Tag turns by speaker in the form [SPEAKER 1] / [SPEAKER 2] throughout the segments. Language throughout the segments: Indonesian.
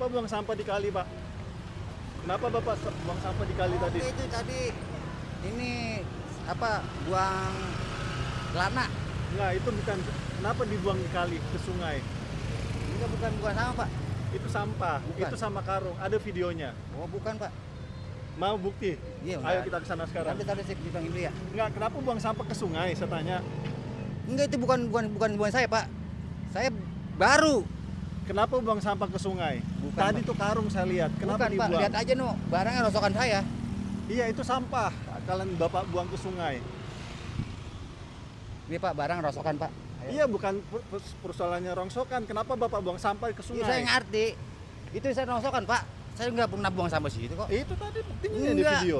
[SPEAKER 1] Kenapa buang sampah di kali, Pak? Kenapa Bapak buang sampah di kali tadi?
[SPEAKER 2] Itu tadi ini apa buang celana?
[SPEAKER 1] Enggak, itu bukan. Kenapa dibuang di kali ke sungai?
[SPEAKER 2] Enggak, bukan buang sama, Pak.
[SPEAKER 1] Itu sampah.
[SPEAKER 2] Bukan.
[SPEAKER 1] Itu sama karung. Ada videonya.
[SPEAKER 2] Oh, bukan, Pak.
[SPEAKER 1] Mau bukti?
[SPEAKER 2] Iya,
[SPEAKER 1] Ayo kita ke sana sekarang.
[SPEAKER 2] Tadi saya bilangin dulu ya.
[SPEAKER 1] Enggak, kenapa buang sampah ke sungai? Saya tanya.
[SPEAKER 2] Enggak, itu bukan buang saya, Pak. Saya baru.
[SPEAKER 1] Kenapa buang sampah ke sungai?
[SPEAKER 2] Bukan,
[SPEAKER 1] Tadi
[SPEAKER 2] Pak.
[SPEAKER 1] tuh karung saya lihat. Kenapa
[SPEAKER 2] Bukan, Pak.
[SPEAKER 1] dibuang?
[SPEAKER 2] Lihat aja no, barangnya rosokan saya.
[SPEAKER 1] Iya, itu sampah. Kalian Bapak buang ke sungai.
[SPEAKER 2] Ini Pak, barang rosokan, Pak. Ayo.
[SPEAKER 1] Iya, bukan persoalannya rongsokan. Kenapa Bapak buang sampah ke
[SPEAKER 2] Iya,
[SPEAKER 1] sungai?
[SPEAKER 2] saya ngerti. Itu saya rosokan, Pak. Saya nggak pernah buang sampah situ kok.
[SPEAKER 1] Itu tadi buktinya di
[SPEAKER 2] Enggak.
[SPEAKER 1] video.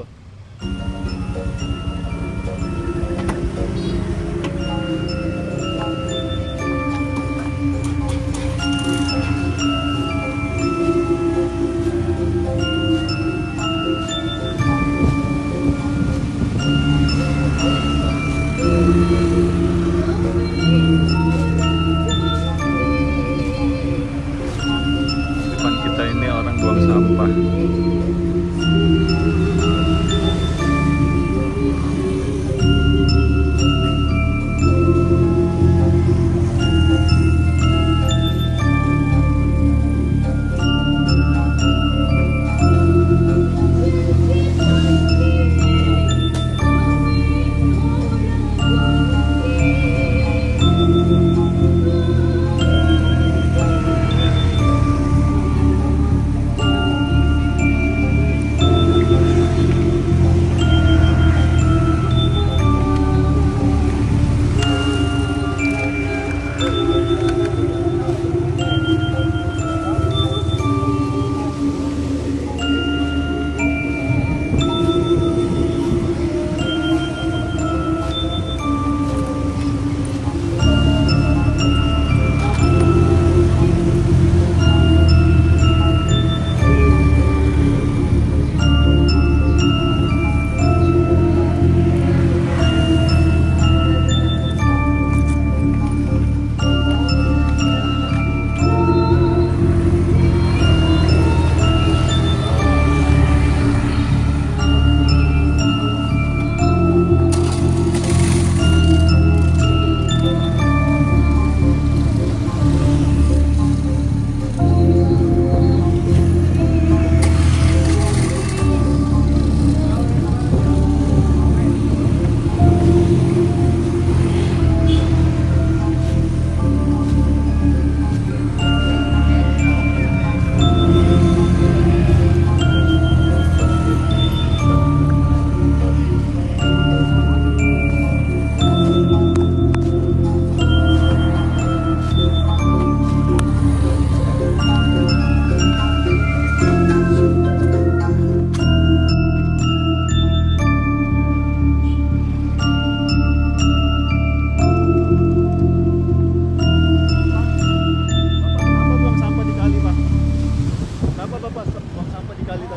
[SPEAKER 1] Depan kita ini orang buang sampah.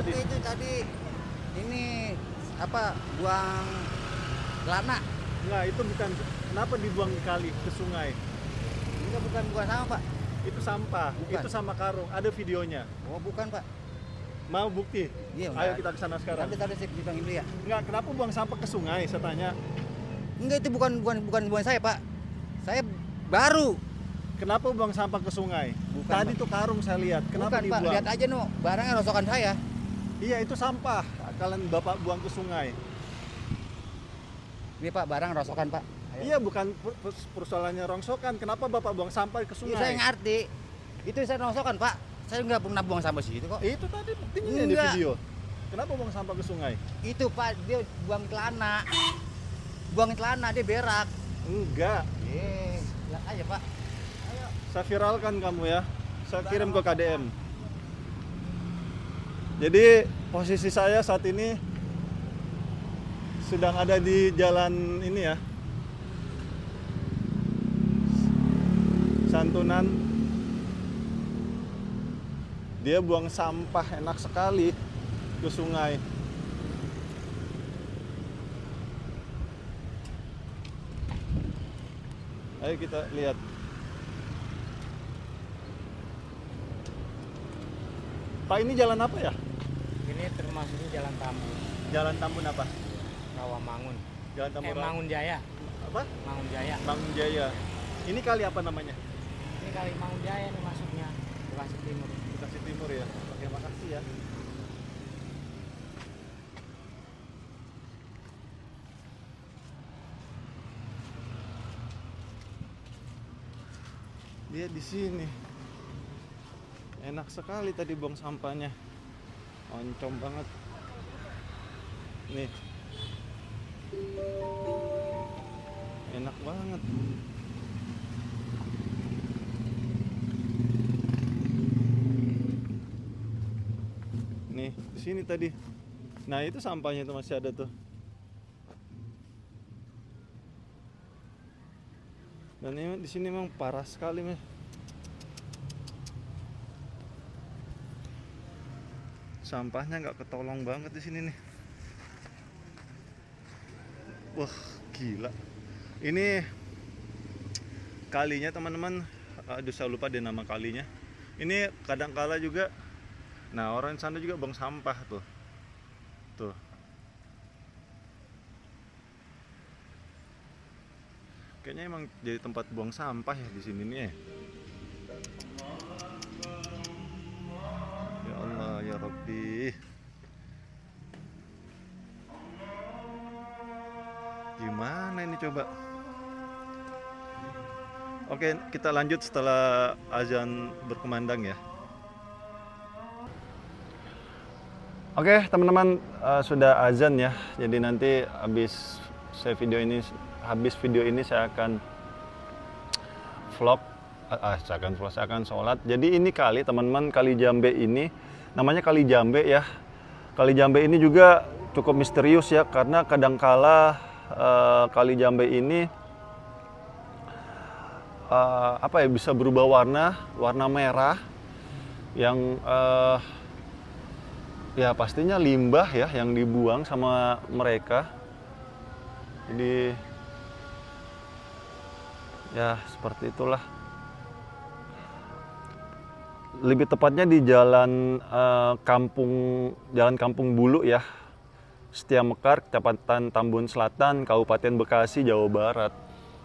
[SPEAKER 2] Itu tadi ini apa buang celana?
[SPEAKER 1] Enggak, itu bukan. Kenapa dibuang di kali ke sungai?
[SPEAKER 2] Enggak, bukan buang sama, Pak.
[SPEAKER 1] Itu sampah.
[SPEAKER 2] Bukan.
[SPEAKER 1] Itu sama karung. Ada videonya.
[SPEAKER 2] Oh, bukan, Pak.
[SPEAKER 1] Mau bukti?
[SPEAKER 2] Iya,
[SPEAKER 1] Ayo kita ke sana sekarang.
[SPEAKER 2] Tadi saya bilangin dulu ya.
[SPEAKER 1] Enggak, kenapa buang sampah ke sungai? Saya tanya.
[SPEAKER 2] Enggak, itu bukan buang saya, Pak. Saya baru.
[SPEAKER 1] Kenapa buang sampah ke sungai?
[SPEAKER 2] Bukan,
[SPEAKER 1] Tadi
[SPEAKER 2] Pak.
[SPEAKER 1] tuh karung saya lihat. Kenapa
[SPEAKER 2] Bukan, Pak.
[SPEAKER 1] dibuang?
[SPEAKER 2] Lihat aja no, barangnya rosokan saya.
[SPEAKER 1] Iya, itu sampah. Kalian Bapak buang ke sungai.
[SPEAKER 2] Ini Pak, barang rosokan, Pak. Ayo.
[SPEAKER 1] Iya, bukan persoalannya rongsokan. Kenapa Bapak buang sampah ke
[SPEAKER 2] Iya,
[SPEAKER 1] sungai?
[SPEAKER 2] saya ngerti. Itu saya rosokan, Pak. Saya nggak pernah buang sampah situ kok.
[SPEAKER 1] Itu tadi buktinya di
[SPEAKER 2] Enggak.
[SPEAKER 1] video. Kenapa buang sampah ke sungai?
[SPEAKER 2] Itu Pak, dia buang celana. Buang celana, dia berak.
[SPEAKER 1] Enggak.
[SPEAKER 2] Lihat aja, Pak. Ayo.
[SPEAKER 1] Saya viralkan kamu ya. Saya kirim ke KDM. Jadi posisi saya saat ini sedang ada di jalan ini ya, Santunan. Dia buang sampah enak sekali ke sungai. Ayo kita lihat. Pak, ini jalan apa ya?
[SPEAKER 2] Ini termasuknya Jalan Tambun.
[SPEAKER 1] Jalan Tambun apa?
[SPEAKER 2] Rawamangun.
[SPEAKER 1] Jalan Tambun
[SPEAKER 2] Mangun Jaya.
[SPEAKER 1] apa?
[SPEAKER 2] Mangun Jaya.
[SPEAKER 1] Mangun Jaya. Ini kali apa namanya?
[SPEAKER 2] Ini kali Mangun Jaya nih masuknya. Bekasi Timur.
[SPEAKER 1] Bekasi Timur ya. Oke, makasih ya. Dia di sini. Enak sekali tadi buang sampahnya. Oncom banget. Nih. Enak banget. Nih, di sini tadi. Nah, itu sampahnya itu masih ada tuh. Dan ini di sini memang parah sekali, Mas. Sampahnya nggak ketolong banget di sini nih. Wah, gila. Ini kalinya, teman-teman. Aduh, saya lupa deh nama kalinya. Ini kadang-kala juga. Nah, orang di sana juga buang sampah tuh. Tuh. Kayaknya emang jadi tempat buang sampah ya di sini nih ya. Ya Allah, ya Rabbi. Gimana ini coba? Oke, kita lanjut setelah azan berkumandang ya. Oke, teman-teman, sudah azan ya. Jadi nanti habis video ini saya akan vlog. Saya akan sholat. Jadi ini kali, teman-teman, Kali Jambe ini namanya Kali Jambe ya. Kali Jambe ini juga cukup misterius ya, karena kadangkala Kali Jambe ini bisa berubah warna merah yang ya pastinya limbah ya yang dibuang sama mereka. Jadi ya seperti itulah. Lebih tepatnya di jalan Kampung Bulu ya, Setia Mekar, Kecamatan Tambun Selatan, Kabupaten Bekasi, Jawa Barat.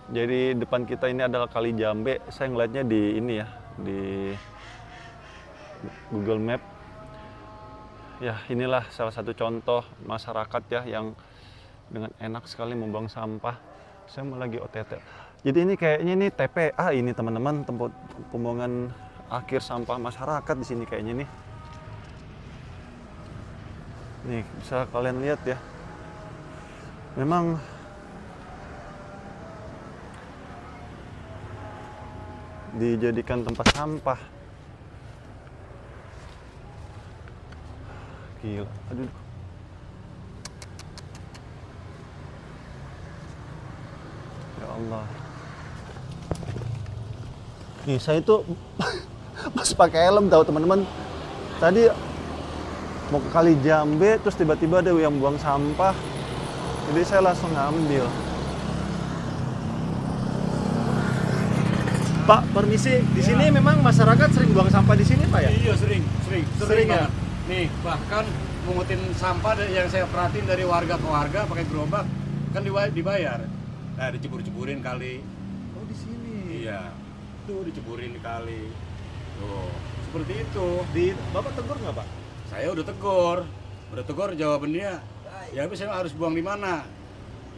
[SPEAKER 1] Jadi depan kita ini adalah Kali Jambe. Saya ngeliatnya di ini ya, di Google Map. Ya, inilah salah satu contoh masyarakat ya yang dengan enak sekali membuang sampah. Saya mau lagi OTT. Jadi ini kayaknya ini TPA ini, teman-teman, tempat pembuangan akhir sampah masyarakat di sini kayaknya nih. Nih, bisa kalian lihat ya. Memang dijadikan tempat sampah. Gila, aduh. Ya Allah. Nih, saya itu masih pakai helm tahu, teman-teman. Tadi mau ke Kali Jambe, terus tiba-tiba ada yang buang sampah. Jadi saya langsung ngambil. Pak, permisi. Di sini memang masyarakat sering buang sampah di sini, Pak ya?
[SPEAKER 3] Iya, sering
[SPEAKER 1] ya?
[SPEAKER 3] banget. Nih, bahkan mengutin sampah yang saya perhatiin dari warga ke warga pakai gerobak kan dibayar. Nah, dicebur-ceburin kali.
[SPEAKER 1] Oh, di sini.
[SPEAKER 3] Iya. Tuh diceburin di kali. Tuh, seperti itu.
[SPEAKER 1] Bapak tegur nggak, Pak?
[SPEAKER 3] Saya udah tegur jawabannya. Ya, tapi saya harus buang di mana?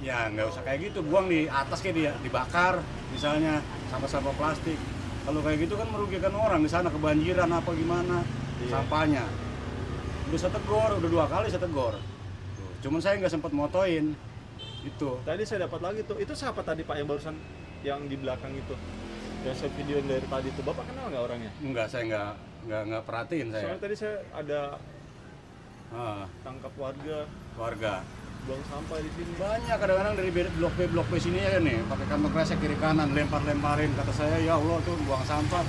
[SPEAKER 3] Ya, nggak usah kayak gitu, buang di atas kayak dia dibakar misalnya sampah-sampah plastik. Kalau kayak gitu kan merugikan orang di sana, kebanjiran apa gimana sampahnya. Udah saya tegur, udah 2 kali saya tegur. Tuh, cuman saya nggak sempat motoin. Itu.
[SPEAKER 1] Tadi saya dapat lagi tuh. Itu siapa tadi, Pak, yang barusan yang di belakang itu? Yang saya videoin dari tadi itu. Bapak kenal nggak orangnya?
[SPEAKER 3] Enggak, saya nggak perhatiin saya.
[SPEAKER 1] Soalnya tadi saya ada tangkap
[SPEAKER 3] warga
[SPEAKER 1] buang sampah di sini.
[SPEAKER 3] banyak, kadang-kadang dari blok B sini ya nih pakai kantong kresek kiri kanan lempar-lemparin. Kata saya, ya Allah, tuh buang sampah.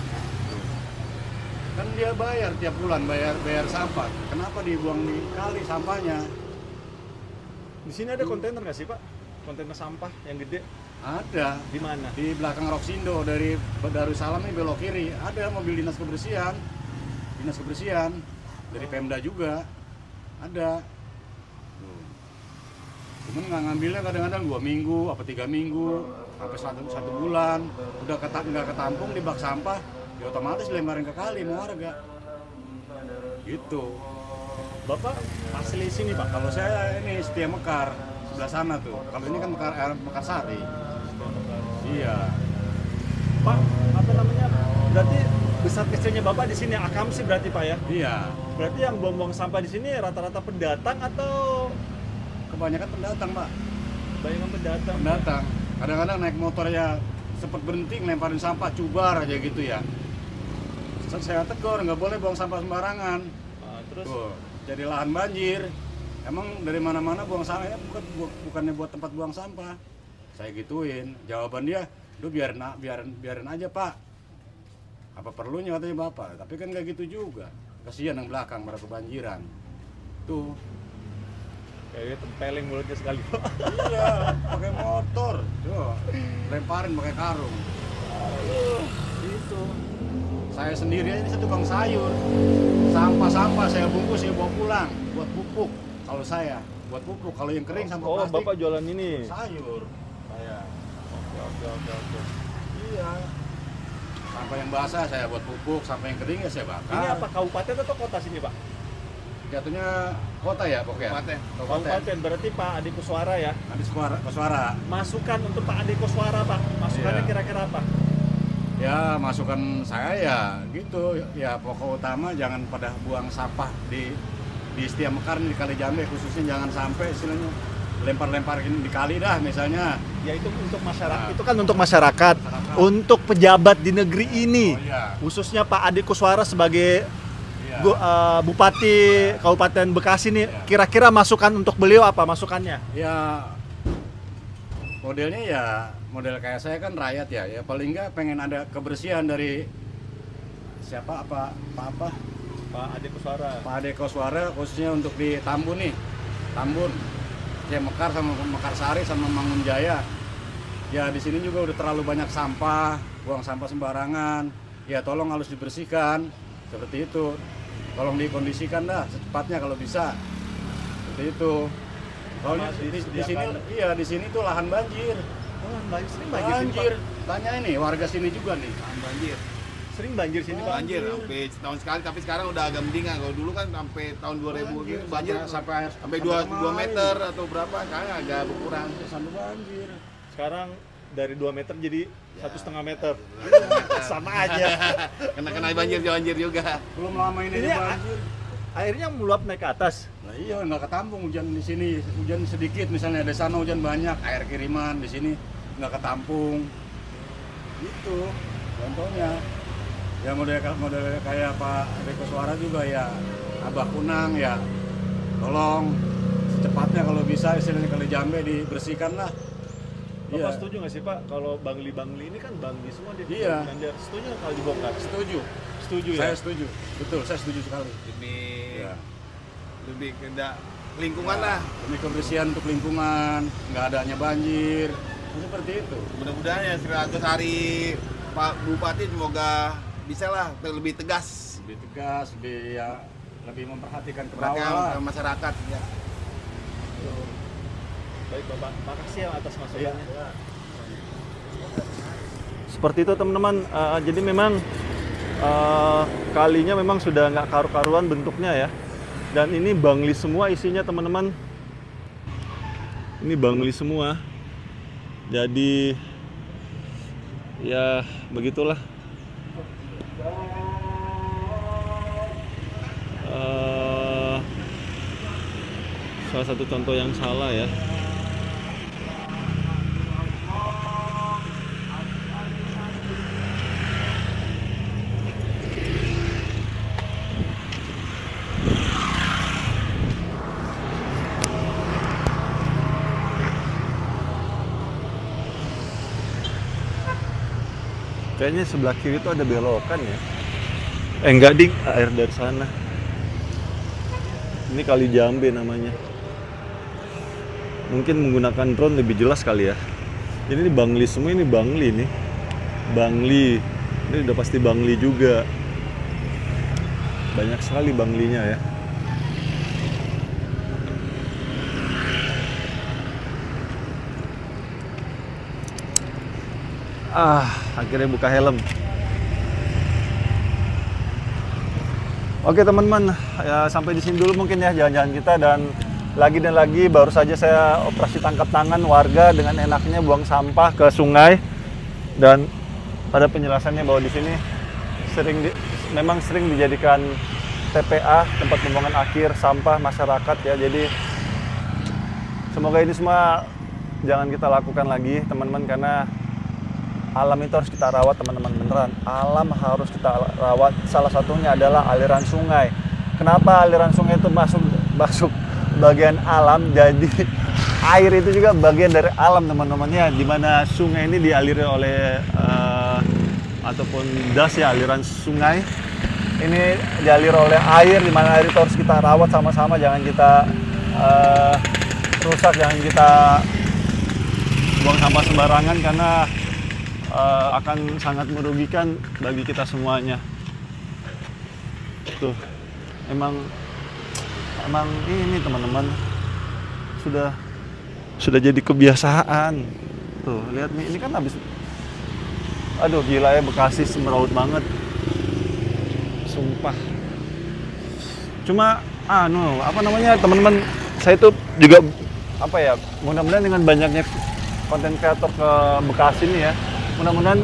[SPEAKER 3] Kan dia bayar tiap bulan, bayar sampah. Kenapa dibuang di kali sampahnya?
[SPEAKER 1] Di sini ada kontainer nggak sih, Pak? Kontainer sampah yang gede?
[SPEAKER 3] Ada.
[SPEAKER 1] Di mana?
[SPEAKER 3] Di belakang Roksindo, dari Darussalam ini belok kiri. Ada mobil dinas kebersihan. dari Pemda juga ada. Tuh. Cuman nggak ngambilnya kadang-kadang 2 minggu, apa 3 minggu, sampai satu bulan. Udah nggak ketampung di bak sampah, ya otomatis dilemparin ke kali sama warga. Gitu.
[SPEAKER 4] Bapak asli sini Pak?
[SPEAKER 3] Kalau saya ini Setia Mekar, sebelah sana tuh. Kalau ini kan Mekarsari. Iya.
[SPEAKER 4] Pak, apa namanya? Berarti besar kecilnya Bapak di sini Akamsi berarti Pak ya?
[SPEAKER 3] Iya.
[SPEAKER 4] Berarti yang buang-buang sampah di sini rata-rata pendatang atau
[SPEAKER 3] Kebanyakan pendatang, Pak.
[SPEAKER 4] banyak pendatang?
[SPEAKER 3] Pendatang. Kadang-kadang naik motor ya sempat berhenti ngelemparin sampah cubar aja gitu ya. Saya tegur, nggak boleh buang sampah sembarangan.
[SPEAKER 4] Terus
[SPEAKER 3] Tuh, jadi lahan banjir. Emang dari mana-mana buang sampah ya bukannya buat tempat buang sampah. Saya gituin. Jawaban dia, "Lu biarin aja, Pak. Apa perlunya," katanya Bapak. Tapi kan nggak gitu juga. Kasihan yang belakang pada kebanjiran. Tuh.
[SPEAKER 4] kayak tempeleng mulutnya sekali Pak.
[SPEAKER 3] Iya, pakai motor. Tuh, lemparin pakai karung. Itu. Saya sendiri aja satu tukang sayur. Sampah-sampah saya bungkus, saya bawa pulang buat pupuk. Kalau saya buat pupuk, kalau yang kering sampah
[SPEAKER 4] Oh,
[SPEAKER 3] plastik.
[SPEAKER 4] Bapak jualan ini.
[SPEAKER 3] Sayur. Saya.
[SPEAKER 4] Oke.
[SPEAKER 3] Iya. Sampah yang basah saya buat pupuk, sampah yang kering ya saya bakar.
[SPEAKER 4] Ini apa kabupaten atau kota sini Pak?
[SPEAKER 3] Jatuhnya kota ya pokoknya.
[SPEAKER 4] Kabupaten. Berarti Pak Ade Kuswara ya.
[SPEAKER 3] Nanti suara.
[SPEAKER 4] Masukan untuk Pak Ade Kuswara Pak. Masukannya
[SPEAKER 3] Iya.
[SPEAKER 4] kira-kira apa?
[SPEAKER 3] Ya masukan saya ya gitu. Ya pokok utama jangan pada buang sampah di Setia Mekar di Kali Jambe, khususnya jangan sampai istilahnya lempar-lemparin di kali dah misalnya.
[SPEAKER 4] Ya itu untuk masyarakat.
[SPEAKER 3] Nah.
[SPEAKER 4] Itu kan untuk masyarakat. Untuk pejabat di negeri ini.
[SPEAKER 3] Oh iya.
[SPEAKER 4] Khususnya Pak Ade Kuswara sebagai
[SPEAKER 3] Iya.
[SPEAKER 4] Bupati Kabupaten Bekasi nih,
[SPEAKER 3] Ya.
[SPEAKER 4] kira-kira masukan untuk beliau apa masukannya?
[SPEAKER 3] Ya modelnya ya model kayak saya kan rakyat ya paling nggak pengen ada kebersihan dari siapa apa
[SPEAKER 4] Pak Ade Kuswara.
[SPEAKER 3] Pak Ade Koswara khususnya untuk di Tambun nih, Tambun, ya Mekar sama Mekarsari sama Mangunjaya. Ya di sini juga udah terlalu banyak sampah, buang sampah sembarangan. Ya tolong harus dibersihkan seperti itu. Tolong dikondisikan dah secepatnya kalau bisa. Seperti itu. Soalnya di sini iya di sini tuh lahan banjir.
[SPEAKER 4] Sering
[SPEAKER 3] Banjir. Tanya ini warga sini juga nih.
[SPEAKER 5] Banjir,
[SPEAKER 4] Sering banjir sini Pak.
[SPEAKER 5] banjir sampai setahun sekali, tapi sekarang udah agak mendingan. Kalau dulu kan sampai tahun 2000 gitu banjir sampai 2 meter atau berapa, sekarang agak berkurang.
[SPEAKER 3] Sampai banjir.
[SPEAKER 4] Sekarang dari 2 meter jadi 1,5 meter. Sama aja.
[SPEAKER 5] Kena banjir juga.
[SPEAKER 3] Belum lama ini
[SPEAKER 4] Ini
[SPEAKER 3] aja banjir.
[SPEAKER 4] Airnya meluap naik ke atas.
[SPEAKER 3] Nah iya nggak ketampung hujan di sini, hujan sedikit misalnya di sana hujan banyak, air kiriman di sini nggak ketampung. Gitu contohnya. Ya model kayak Pak Ade Kuswara juga ya, Abah Kunang ya, tolong secepatnya kalau bisa istilahnya Kali Jambe dibersihkan lah.
[SPEAKER 4] Bapak setuju nggak sih Pak kalau bangli ini kan bangli semua di
[SPEAKER 3] Iya.
[SPEAKER 4] Banjar. Setuju nggak kalau dibongkar?
[SPEAKER 3] Setuju.
[SPEAKER 4] Setuju ya.
[SPEAKER 3] Saya setuju. Betul, saya setuju sekali.
[SPEAKER 5] Demi
[SPEAKER 3] Ya.
[SPEAKER 5] lebih kena lingkungan lah.
[SPEAKER 3] Demi kebersihan untuk lingkungan, nggak adanya banjir. Seperti itu.
[SPEAKER 5] Mudah-mudahan ya 100 hari Pak Bupati semoga bisa lah lebih tegas
[SPEAKER 3] Lebih tegas, lebih memperhatikan ke bawah
[SPEAKER 5] perhatian
[SPEAKER 3] lah.
[SPEAKER 5] ke masyarakat ya.
[SPEAKER 4] Baik Bapak, makasih ya atas masukannya.
[SPEAKER 3] Iya.
[SPEAKER 1] Seperti itu teman-teman. Jadi memang kalinya memang sudah nggak karu-karuan bentuknya ya. Dan ini bangli semua isinya teman-teman. Ini bangli semua. Jadi ya begitulah. Salah satu contoh yang salah ya. Kayaknya sebelah kiri itu ada belokan ya. Enggak ding, air dari sana. Ini Kali Jambe namanya. Mungkin menggunakan drone lebih jelas kali ya. Ini Bangli semua, ini Bangli nih. Bangli. Ini udah pasti Bangli juga. banyak sekali banglinya ya. Akhirnya buka helm. Oke teman-teman, ya sampai di sini dulu mungkin ya jalan-jalan kita, dan lagi baru saja saya operasi tangkap tangan warga dengan enaknya buang sampah ke sungai, dan pada penjelasannya bahwa di sini memang sering dijadikan TPA, tempat pembuangan akhir sampah masyarakat ya. Jadi semoga ini semua jangan kita lakukan lagi teman-teman, karena alam itu harus kita rawat teman-teman, beneran. Alam harus kita rawat. Salah satunya adalah aliran sungai. Kenapa aliran sungai itu masuk bagian alam? Jadi air itu juga bagian dari alam teman-teman ya. Dimana sungai ini dialiri oleh ataupun das ya, aliran sungai. Ini dialir oleh air, dimana air itu harus kita rawat sama-sama. Jangan kita rusak, jangan kita buang sampah sembarangan, karena akan sangat merugikan bagi kita semuanya. Tuh, emang ini teman-teman sudah jadi kebiasaan. Tuh, lihat nih, ini kan habis. Aduh, gila ya, Bekasi semeraut banget. Sumpah. Cuma apa namanya teman-teman, saya itu juga apa ya, mudah-mudahan dengan banyaknya konten kreator ke Bekasi ini ya, mudah-mudahan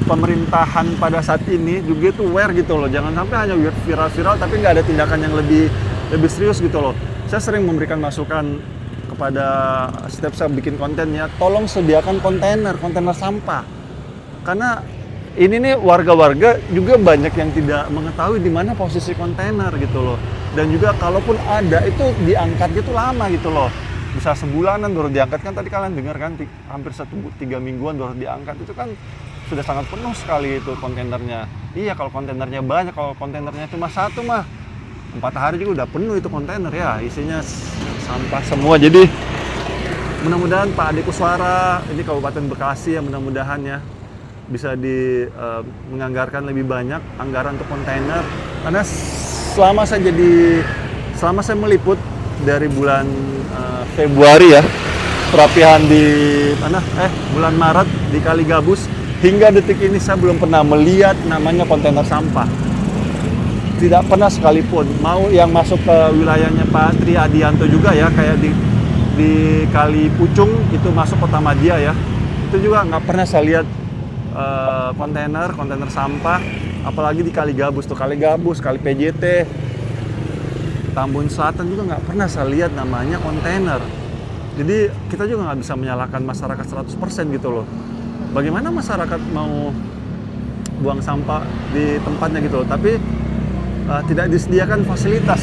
[SPEAKER 1] pemerintahan pada saat ini juga itu aware gitu loh. Jangan sampai hanya viral-viral tapi nggak ada tindakan yang lebih serius gitu loh. Saya sering memberikan masukan kepada setiap saya bikin kontennya, tolong sediakan kontainer sampah. Karena ini nih warga-warga juga banyak yang tidak mengetahui di mana posisi kontainer gitu loh. Dan juga kalaupun ada itu diangkat gitu lama gitu loh. Bisa sebulanan baru diangkat, kan tadi kalian dengar kan, hampir 3 mingguan baru diangkat. Itu kan sudah sangat penuh sekali itu kontainernya. Iya, kalau kontainernya banyak, kalau kontainernya cuma 1 mah 4 hari juga udah penuh itu kontainer ya, isinya sampah semua. Jadi mudah-mudahan Pak Ade Kuswara ini Kabupaten Bekasi ya, mudah-mudahan ya bisa menganggarkan lebih banyak anggaran untuk kontainer. Karena selama saya meliput dari bulan Februari ya, perapihan di bulan Maret di Kali Gabus, hingga detik ini saya belum pernah melihat namanya kontainer sampah. Tidak pernah sekalipun. Mau yang masuk ke wilayahnya Pak Tri Adianto juga ya, kayak di Kali Pucung itu masuk Kota Madia ya, itu juga nggak pernah saya lihat kontainer sampah. Apalagi di Kali Gabus tuh, Kali PJT, Tambun Selatan juga nggak pernah saya lihat namanya kontainer. Jadi kita juga nggak bisa menyalahkan masyarakat 100% gitu loh. Bagaimana masyarakat mau buang sampah di tempatnya gitu loh, tapi tidak disediakan fasilitas.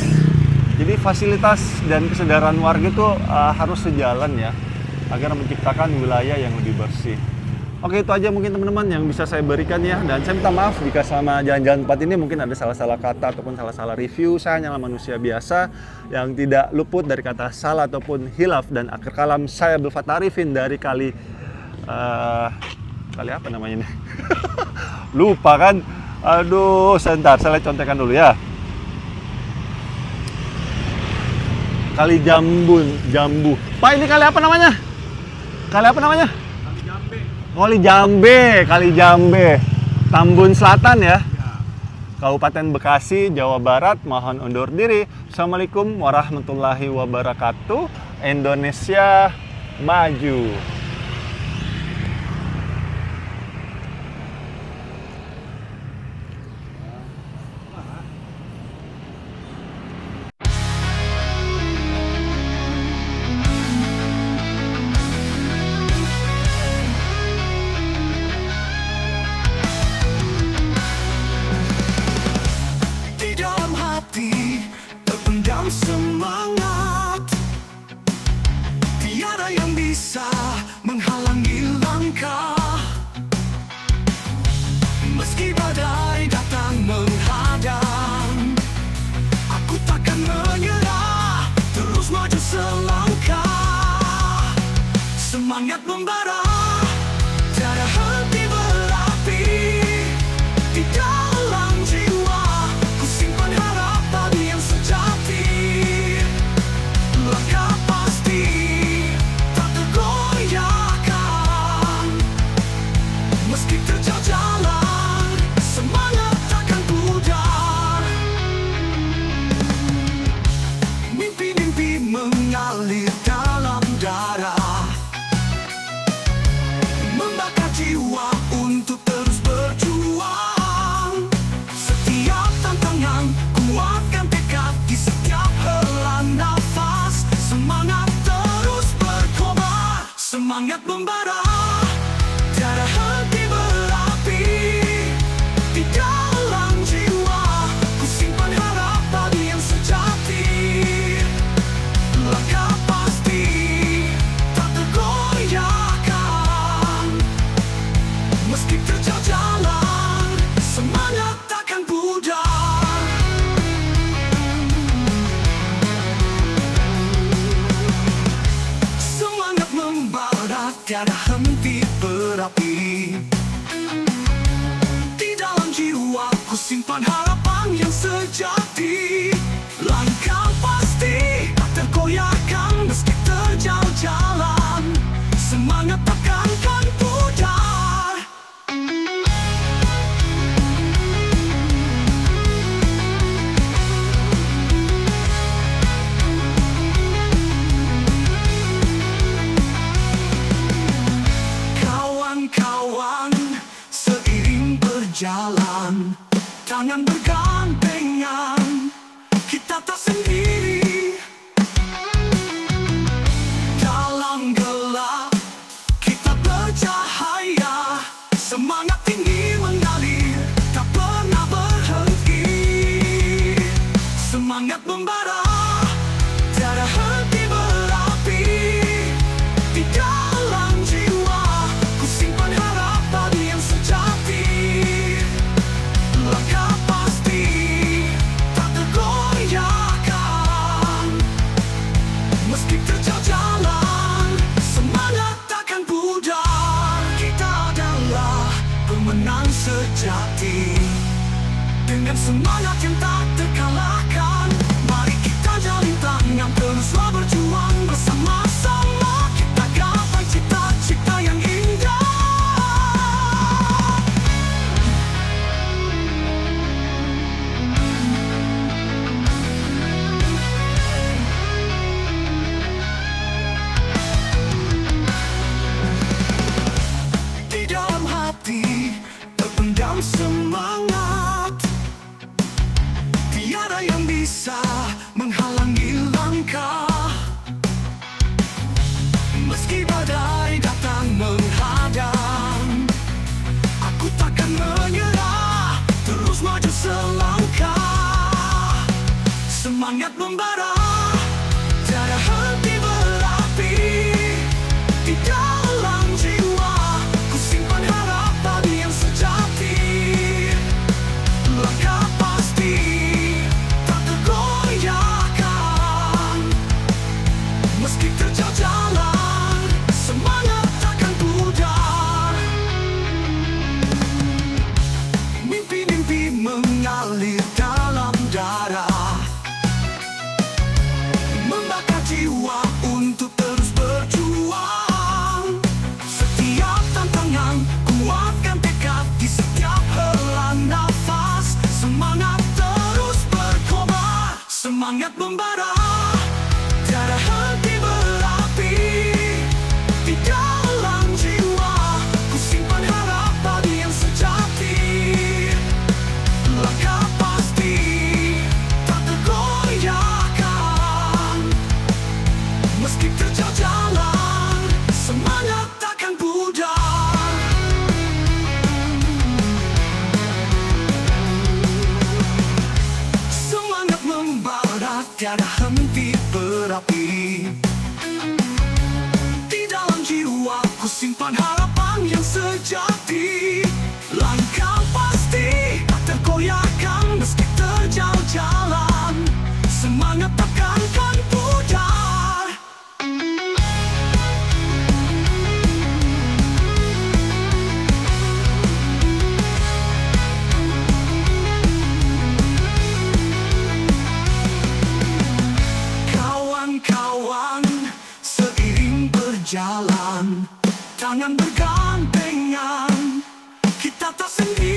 [SPEAKER 1] Jadi fasilitas dan kesadaran warga itu harus sejalan ya, agar menciptakan wilayah yang lebih bersih. Oke, itu aja mungkin teman-teman yang bisa saya berikan ya. Dan saya minta maaf jika sama jalan-jalan tempat ini mungkin ada salah-salah kata ataupun salah-salah review. Saya hanyalah manusia biasa yang tidak luput dari kata salah ataupun hilaf. Dan akhir kalam, saya Abdul Fattah Arifin dari Kali apa namanya ini? Lupa kan? Aduh, sebentar, saya contekan dulu ya. Kali Jambu. Pak, ini kali apa namanya? Kali Jambe, Tambun Selatan ya. Kabupaten Bekasi, Jawa Barat. Mohon undur diri. Assalamualaikum warahmatullahi wabarakatuh. Indonesia maju.
[SPEAKER 6] Semangat, tiada yang bisa menghalangi langkah. Meski badai datang menghadang, aku takkan menyerah, terus maju selangkah. Semangat membara, tiada henti berapi di dalam Semangat membara, tiada henti berapi. Di dalam jiwa ku simpan harapan yang sejati. Langkah pasti tak tergoyahkan. Meski terjal jalan, semangat takkan pudar. Semangat membara, tiada henti berapi. Di dalam jiwa ku simpan harapan yang sejati. Langkah pasti tak tergoyahkan. Meski terjal jalan, semangat takkan pudar. Kawan-kawan, seiring berjalan, tangan bergandengan, kita tak sendiri. Dalam gelap, kita bercahaya. Semangat tinggi mengalir, tak pernah berhenti. Semangat membara, tiada henti berapi. Di dalam jiwa ku simpan harapan yang sejati. Langkah pasti tak tergoyahkan. Meski terjal jalan, semangat takkan pudar. Kita adalah pemenang sejati. Dengan semangat yang tak terkalahkan, mari kita jalin tangan, teruslah berjuang bersama-sama. Kita gapai cita-cita yang indah. Di dalam hati terpendam semangat. Tiada yang bisa menghalangi langkah. Meski badai datang menghadang, aku takkan menyerah, terus maju selangkah. Semangat membara, tiada henti berapi. Di dalam jiwa ku simpan harapan yang sejati. Langkah pasti tak tergoyahkan. Meski terjal jalan, semangat takkan pudar. Mimpi-mimpi mengalir dalam darah, membakar jiwa untuk terus berjuang. Setiap tantangan kuatkan tekad di setiap hela nafas. Semangat terus berkobar, semangat membara, tiada henti berapi. Di dalam jiwa ku simpan harapan yang sejati. Langkah pasti tak tergoyahkan. Meski terjal jalan, semangat takkan pudar. Semangat membara, tiada henti berapi. Di dalam jiwa ku simpan harapan yang sejati. Langkah pasti tak tergoyahkan. Meski terjal jalan, semangat takkan pudar. Kawan-kawan, seiring berjalan, tangan bergandengan, kita tak sendiri.